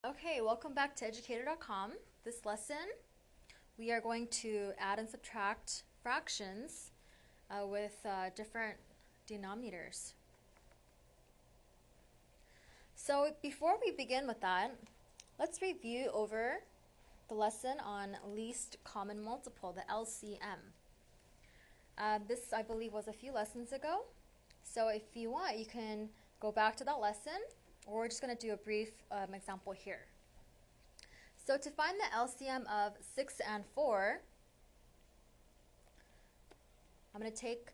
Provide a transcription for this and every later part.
Okay, welcome back to educator.com. This lesson, we are going to add and subtract fractions with different denominators. So before we begin with that, let's review over the lesson on least common multiple, the LCM. This, I believe, was a few lessons ago. So if you want, you can go back to that lesson, or we're just going to do a brief example here. So to find the LCM of 6 and 4, I'm going to take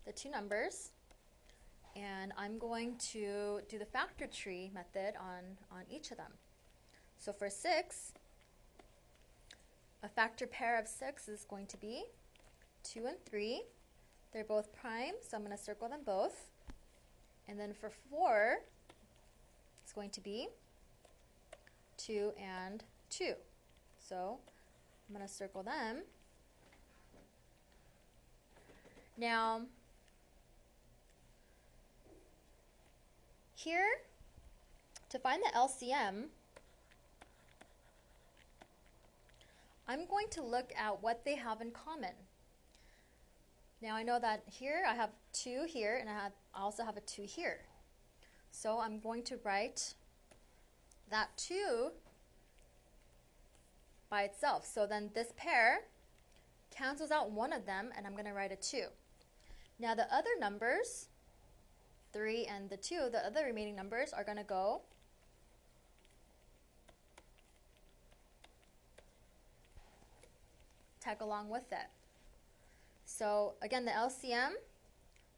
the two numbers and I'm going to do the factor tree method on each of them. So for 6, a factor pair of 6 is going to be 2 and 3. They're both prime, so I'm going to circle them both. And then for 4, it's going to be 2 and 2. So I'm going to circle them. Now, here, to find the LCM, I'm going to look at what they have in common. Now I know that here I have 2 here, and I also have a 2 here. So I'm going to write that 2 by itself. So then this pair cancels out one of them, and I'm going to write a 2. Now the other numbers, 3 and the 2, the other remaining numbers are going to go tag along with it. So again, the LCM,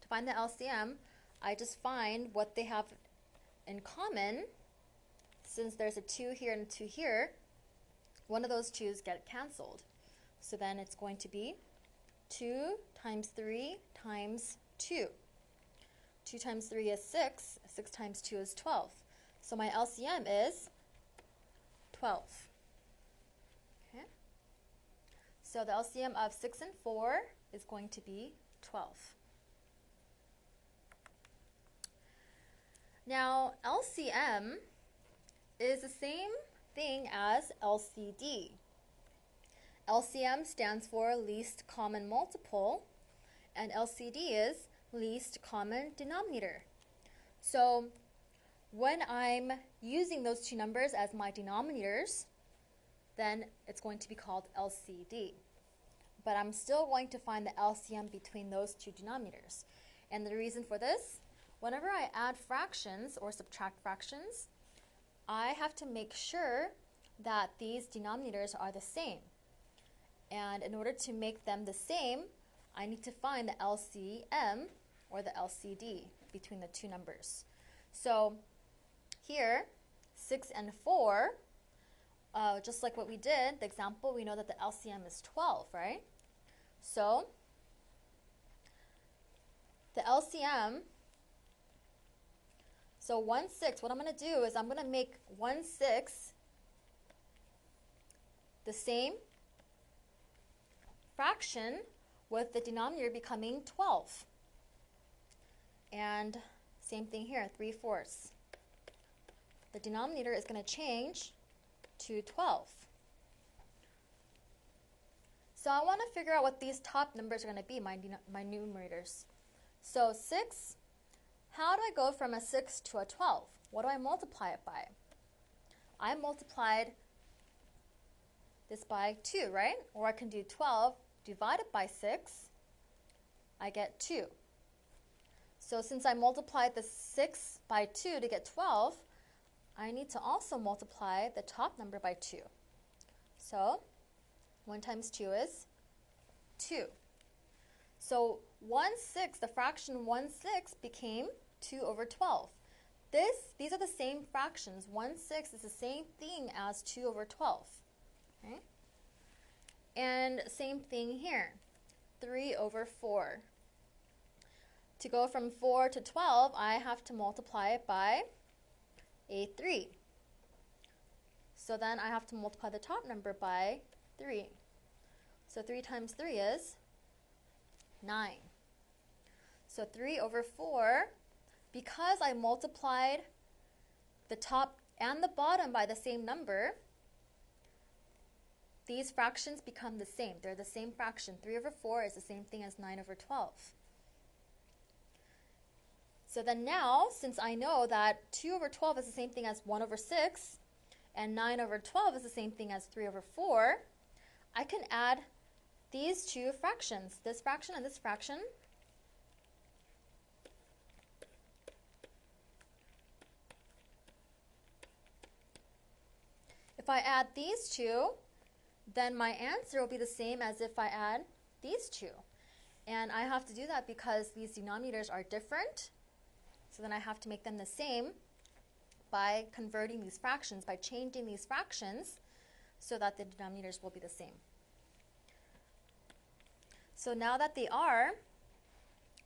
to find the LCM, I just find what they have in common. Since there's a 2 here and a 2 here, one of those 2's get canceled. So then it's going to be 2 times 3 times 2. 2 times 3 is 6. 6 times 2 is 12. So my LCM is 12. Okay. So the LCM of 6 and 4 is going to be 12. Now, LCM is the same thing as LCD. LCM stands for least common multiple, and LCD is least common denominator. So when I'm using those two numbers as my denominators, then it's going to be called LCD. But I'm still going to find the LCM between those two denominators. And the reason for this, whenever I add fractions or subtract fractions, I have to make sure that these denominators are the same. And in order to make them the same, I need to find the LCM or the LCD between the two numbers. So here, 6 and 4, just like what we did, the example, we know that the LCM is 12, right? So the LCM, so 1/6, what I'm going to do is I'm going to make 1/6 the same fraction with the denominator becoming 12. And same thing here, 3/4. The denominator is going to change to 12. So I want to figure out what these top numbers are going to be, my numerators. So 6, how do I go from a 6 to a 12? What do I multiply it by? I multiplied this by 2, right? Or I can do 12 divided by 6. I get 2. So since I multiplied the 6 by 2 to get 12, I need to also multiply the top number by 2. So 1 times 2 is 2. So 1/6, the fraction 1/6 became 2 over 12. These are the same fractions. 1/6 is the same thing as 2 over 12. Okay? And same thing here, 3 over 4. To go from 4 to 12, I have to multiply it by a 3. So then I have to multiply the top number by 3. So 3 times 3 is 9. So 3 over 4, because I multiplied the top and the bottom by the same number, these fractions become the same. They're the same fraction. 3 over 4 is the same thing as 9 over 12. So then now, since I know that 2 over 12 is the same thing as 1 over 6, and 9 over 12 is the same thing as 3 over 4, I can add these two fractions, this fraction and this fraction. If I add these two, then my answer will be the same as if I add these two. And I have to do that because these denominators are different. So then I have to make them the same by converting these fractions, by changing these fractions so that the denominators will be the same. So now that they are,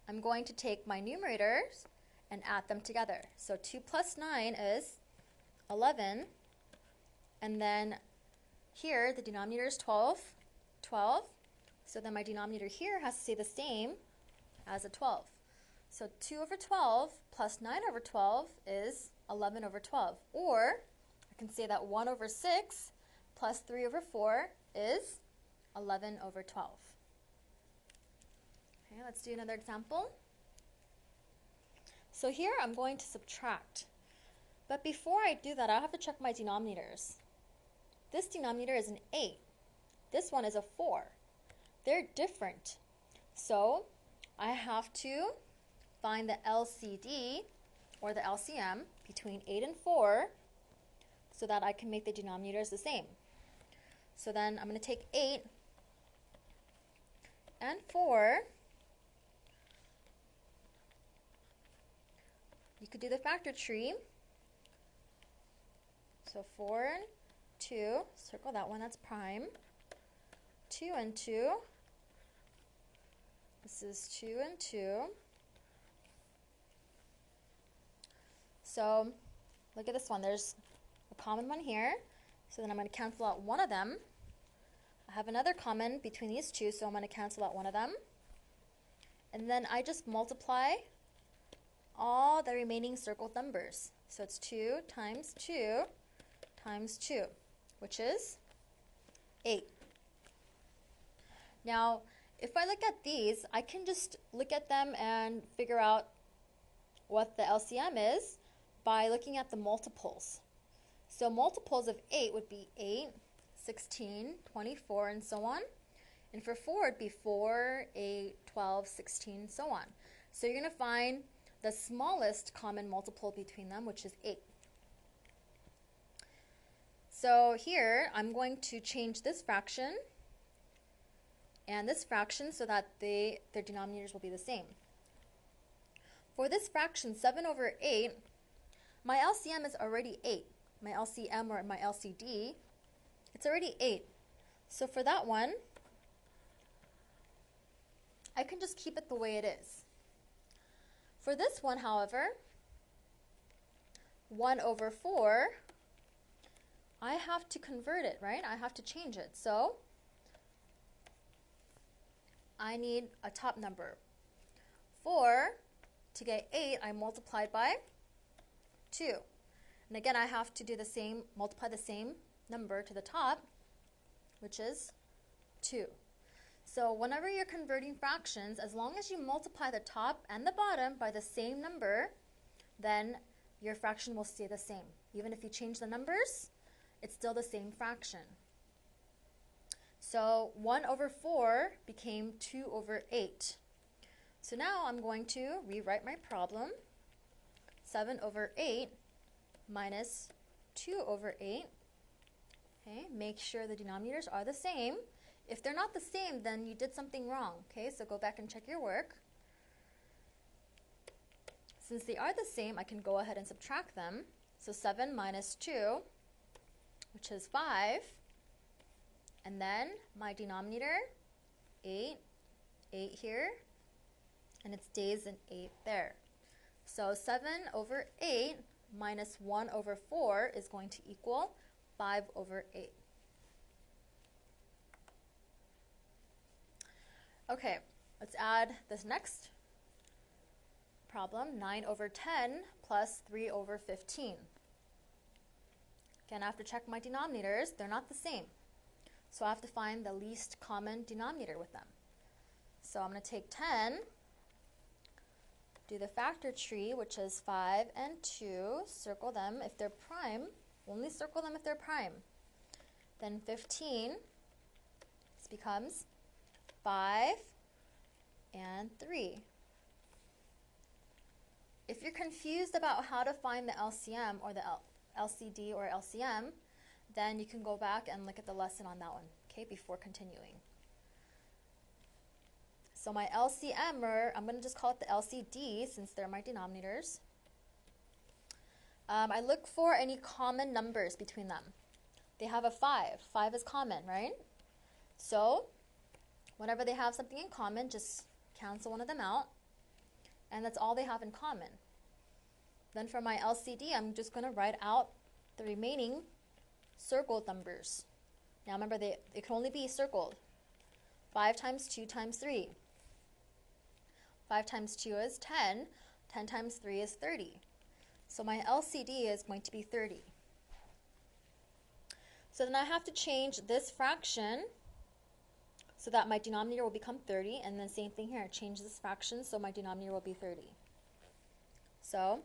I'm going to take my numerators and add them together. So 2 plus 9 is 11. And then here, the denominator is 12. So then my denominator here has to stay the same as a 12. So 2 over 12 plus 9 over 12 is 11 over 12. Or I can say that 1 over 6 plus 3 over 4 is 11 over 12. Okay, let's do another example. So here I'm going to subtract. But before I do that, I have to check my denominators. This denominator is an 8. This one is a 4. They're different. So I have to find the LCD, or the LCM, between 8 and 4 so that I can make the denominators the same. So then I'm going to take 8 and 4. You could do the factor tree. So 4 and 2, circle that one, that's prime. 2 and 2. This is 2 and 2. So look at this one. There's a common one here. So then I'm going to cancel out one of them. I have another common between these two, so I'm going to cancel out one of them. And then I just multiply all the remaining circled numbers. So it's 2 times 2 times 2, which is 8. Now, if I look at these, I can just look at them and figure out what the LCM is by looking at the multiples. So multiples of 8 would be 8, 16, 24, and so on. And for 4, it would be 4, 8, 12, 16, and so on. So you're going to find the smallest common multiple between them, which is 8. So here, I'm going to change this fraction and this fraction so that their denominators will be the same. For this fraction, 7 over 8, my LCM is already 8. My LCM or my LCD, it's already 8. So for that one, I can just keep it the way it is. For this one, however, 1 over 4, I have to convert it, right? I have to change it. So I need a top number. 4, to get 8, I multiplied by 2. And again, I have to do the same, multiply the same number to the top, which is 2. So whenever you're converting fractions, as long as you multiply the top and the bottom by the same number, then your fraction will stay the same. Even if you change the numbers, it's still the same fraction. So 1 over 4 became 2 over 8. So now I'm going to rewrite my problem. 7 over 8 minus 2 over 8. Okay, make sure the denominators are the same. If they're not the same, then you did something wrong. Okay, so go back and check your work. Since they are the same, I can go ahead and subtract them. So 7 minus 2, which is 5. And then my denominator, 8 here, and it stays an 8 there. So 7 over 8 minus 1 over 4 is going to equal 5 over 8. Okay, let's add this next problem, 9 over 10 plus 3 over 15. Again, I have to check my denominators. They're not the same. So I have to find the least common denominator with them. So I'm going to take 10, do the factor tree, which is 5 and 2, circle them if they're prime, only circle them if they're prime. Then 15, this becomes 5 and 3. If you're confused about how to find the LCM or the LCD or LCM, then you can go back and look at the lesson on that one, okay, before continuing. So my LCM, or I'm going to just call it the LCD since they're my denominators. I look for any common numbers between them. They have a 5. 5 is common, right? So whenever they have something in common, just cancel one of them out. And that's all they have in common. Then for my LCD, I'm just going to write out the remaining circled numbers. Now remember, it can only be circled. 5 times 2 times 3. 5 times 2 is 10. 10 times 3 is 30. So my LCD is going to be 30. So then I have to change this fraction so that my denominator will become 30. And then same thing here, change this fraction so my denominator will be 30. So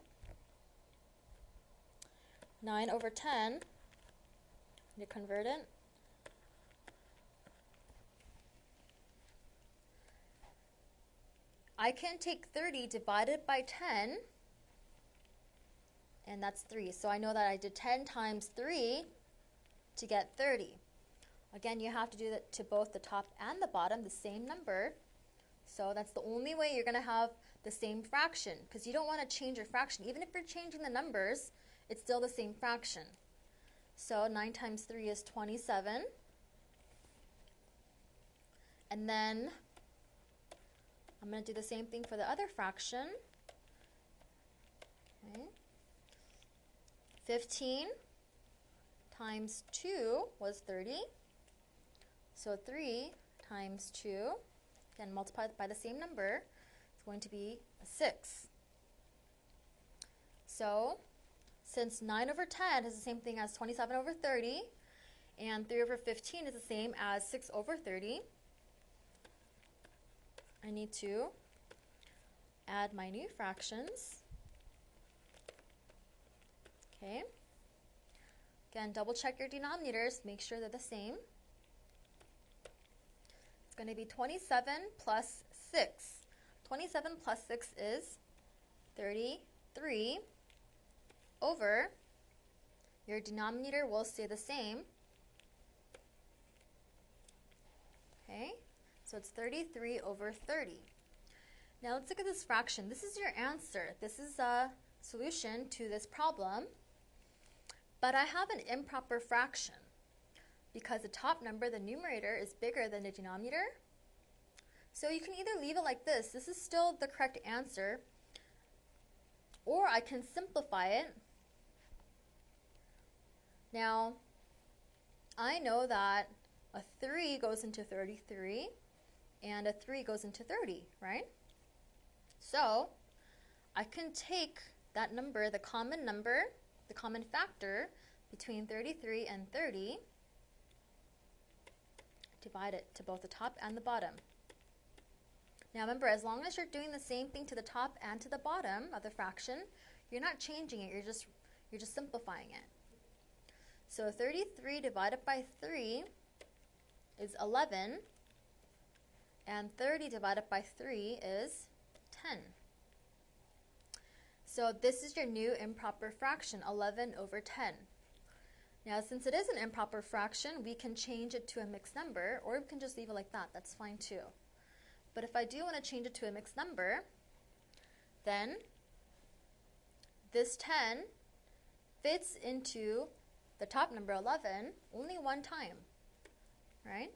9 over 10, you convert it. I can take 30 divided by 10, and that's 3. So I know that I did 10 times 3 to get 30. Again, you have to do that to both the top and the bottom, the same number. So that's the only way you're going to have the same fraction, because you don't want to change your fraction. Even if you're changing the numbers, it's still the same fraction. So 9 times 3 is 27. And then I'm going to do the same thing for the other fraction. Okay. 15 times 2 was 30. So 3 times 2, again multiplied by the same number, is going to be a 6. So since 9 over 10 is the same thing as 27 over 30, and 3 over 15 is the same as 6 over 30, I need to add my new fractions. Okay. Again, double check your denominators, make sure they're the same. It's going to be 27 plus 6. 27 plus 6 is 33 over, your denominator will stay the same. Okay, so it's 33 over 30. Now let's look at this fraction. This is your answer. This is a solution to this problem. But I have an improper fraction because the top number, the numerator, is bigger than the denominator. So you can either leave it like this. This is still the correct answer. Or I can simplify it. Now, I know that a 3 goes into 33 and a 3 goes into 30, right? So I can take that number, the common factor between 33 and 30, divide it to both the top and the bottom. Now remember, as long as you're doing the same thing to the top and to the bottom of the fraction, you're not changing it, you're just simplifying it. So 33 divided by 3 is 11, and 30 divided by 3 is 10. So this is your new improper fraction, 11 over 10. Now since it is an improper fraction, we can change it to a mixed number, or we can just leave it like that. That's fine too. But if I do want to change it to a mixed number, then this 10 fits into the top number 11 only one time, right?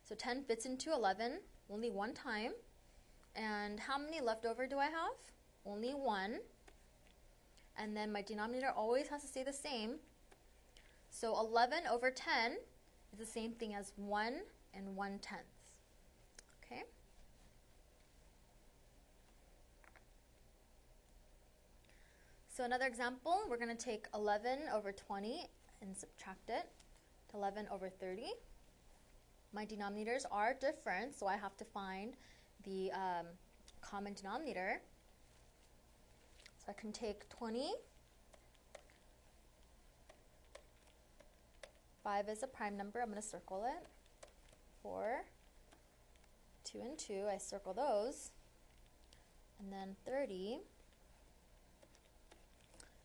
So 10 fits into 11 only one time. And how many left over do I have? Only 1. And then my denominator always has to stay the same. So 11 over 10 is the same thing as 1 and 1/10. Okay? So another example, we're going to take 11 over 20 and subtract it to 11 over 30. My denominators are different, so I have to find the common denominator. So I can take 20. 5 is a prime number. I'm going to circle it. 4, 2 and 2, I circle those. And then 30.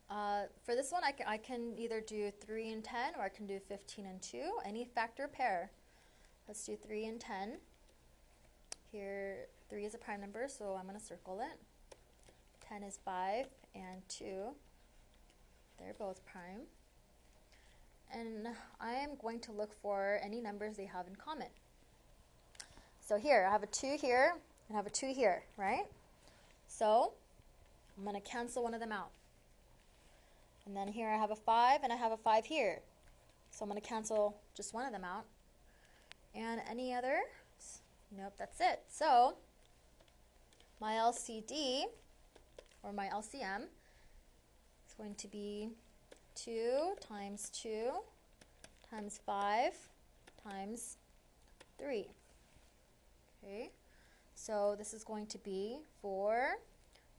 For this one, I can either do 3 and 10, or I can do 15 and 2, any factor pair. Let's do 3 and 10. Here, 3 is a prime number, so I'm going to circle it. 10 is 5 and 2. They're both prime. And I am going to look for any numbers they have in common. So here, I have a 2 here, and I have a 2 here, right? So I'm going to cancel one of them out. And then here I have a 5, and I have a 5 here. So I'm going to cancel just one of them out. And any other? Nope, that's it. So my LCD, or my LCM, is going to be 2 times 2 times 5 times 3. Okay, so this is going to be 4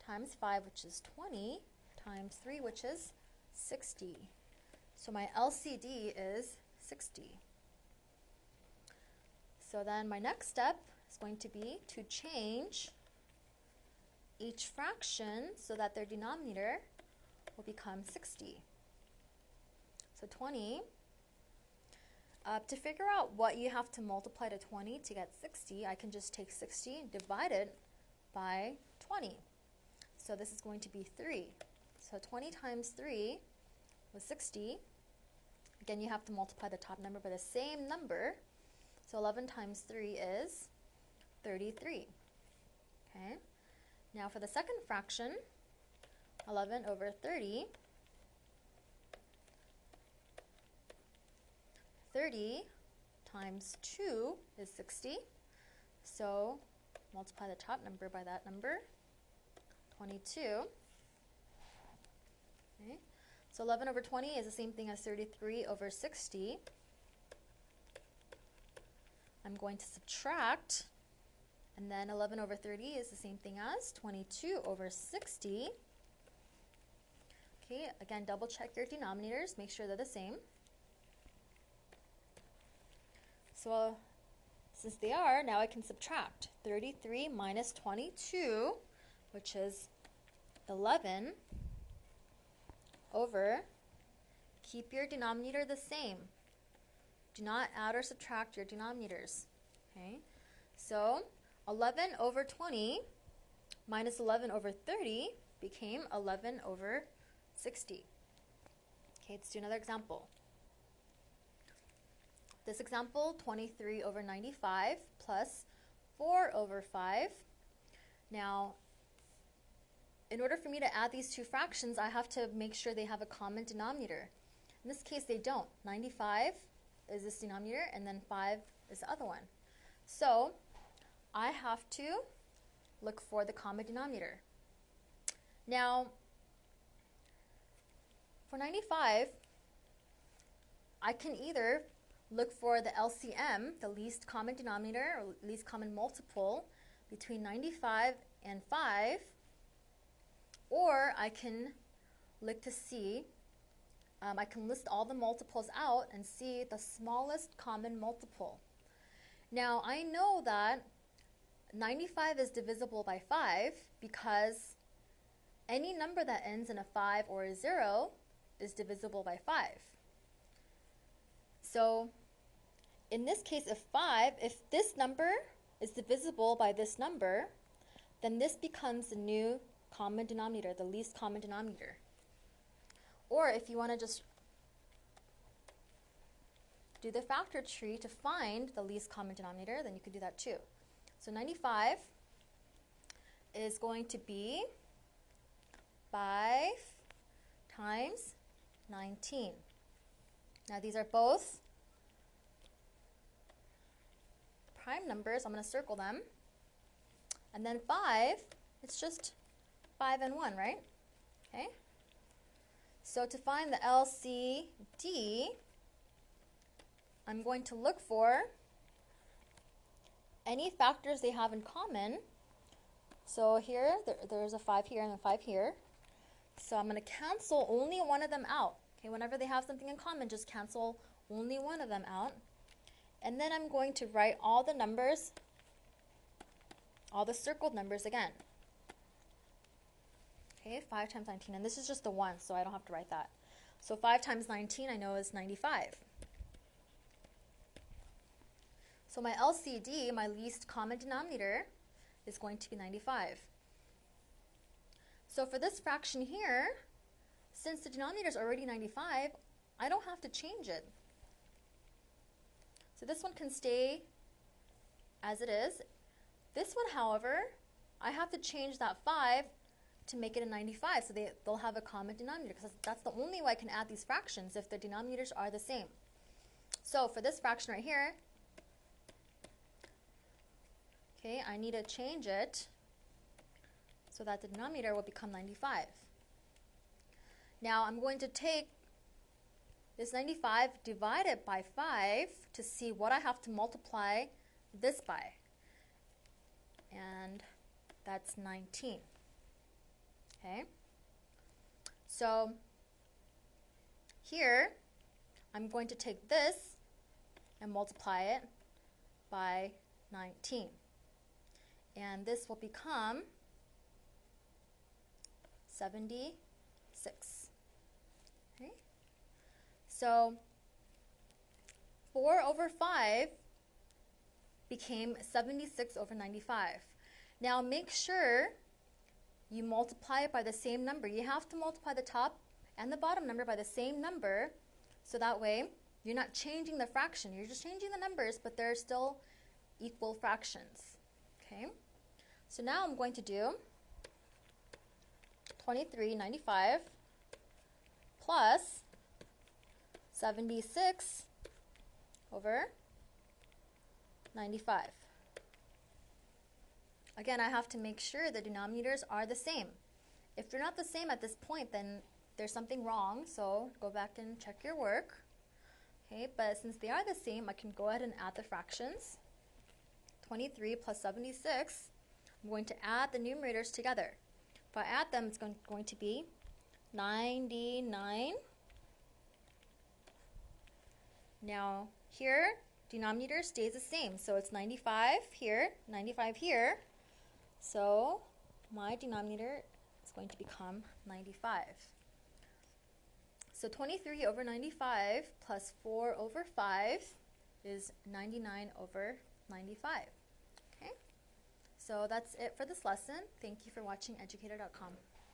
times 5, which is 20, times 3, which is 60. So my LCD is 60. So then my next step is going to be to change each fraction so that their denominator will become 60. So 20, to figure out what you have to multiply to 20 to get 60, I can just take 60 and divide it by 20. So this is going to be 3. So 20 times 3 was 60. Again, you have to multiply the top number by the same number. So 11 times 3 is 33. Okay. Now for the second fraction, 11 over 30. 30 times 2 is 60. So multiply the top number by that number, 22. Okay. So 11 over 20 is the same thing as 33 over 60. I'm going to subtract, and then 11 over 30 is the same thing as 22 over 60. Okay, again, double check your denominators, make sure they're the same. So since they are, now I can subtract 33 minus 22, which is 11, over, keep your denominator the same. Do not add or subtract your denominators. Okay, so 11 over 20 minus 11 over 30 became 11 over 60. Okay, let's do another example. This example, 23 over 95 plus 4 over 5. Now, in order for me to add these two fractions, I have to make sure they have a common denominator. In this case, they don't. 95 is this denominator, and then 5 is the other one. So I have to look for the common denominator. Now, for 95, I can either look for the LCM, the least common denominator, or least common multiple, between 95 and 5, or I can look to see, I can list all the multiples out and see the smallest common multiple. Now, I know that 95 is divisible by 5 because any number that ends in a 5 or a 0 is divisible by 5. So in this case of 5, if this number is divisible by this number, then this becomes the new common denominator, the least common denominator. Or if you want to just do the factor tree to find the least common denominator, then you could do that too. So 95 is going to be 5 times 19. Now these are both prime numbers. I'm going to circle them. And then 5, it's just 5 and 1, right? Okay. So to find the LCD, I'm going to look for any factors they have in common. So here, there's a 5 here and a 5 here. So I'm going to cancel only one of them out. Okay, whenever they have something in common, just cancel only one of them out. And then I'm going to write all the numbers, all the circled numbers again. Okay, 5 times 19, and this is just the 1, so I don't have to write that. So 5 times 19 I know is 95. So my LCD, my least common denominator, is going to be 95. So for this fraction here, since the denominator is already 95, I don't have to change it. So this one can stay as it is. This one, however, I have to change that 5 to make it a 95, so they'll have a common denominator, because that's the only way I can add these fractions, if their denominators are the same. So for this fraction right here, okay, I need to change it so that the denominator will become 95. Now I'm going to take this 95, divide it by 5 to see what I have to multiply this by. And that's 19. Okay, so here I'm going to take this and multiply it by 19. And this will become 76. Okay, so 4 over 5 became 76 over 95. Now make sure you multiply it by the same number. You have to multiply the top and the bottom number by the same number, so that way you're not changing the fraction. You're just changing the numbers, but they're still equal fractions. Okay, so now I'm going to do 2395 plus 76 over 95. Again, I have to make sure the denominators are the same. If they're not the same at this point, then there's something wrong, so go back and check your work. Okay, but since they are the same, I can go ahead and add the fractions. 23 plus 76, I'm going to add the numerators together. If I add them, it's going to be 99. Now here, denominator stays the same, so it's 95 here, 95 here. So my denominator is going to become 95. So 23 over 95 plus 4 over 5 is 99 over 95. Okay? So that's it for this lesson. Thank you for watching educator.com.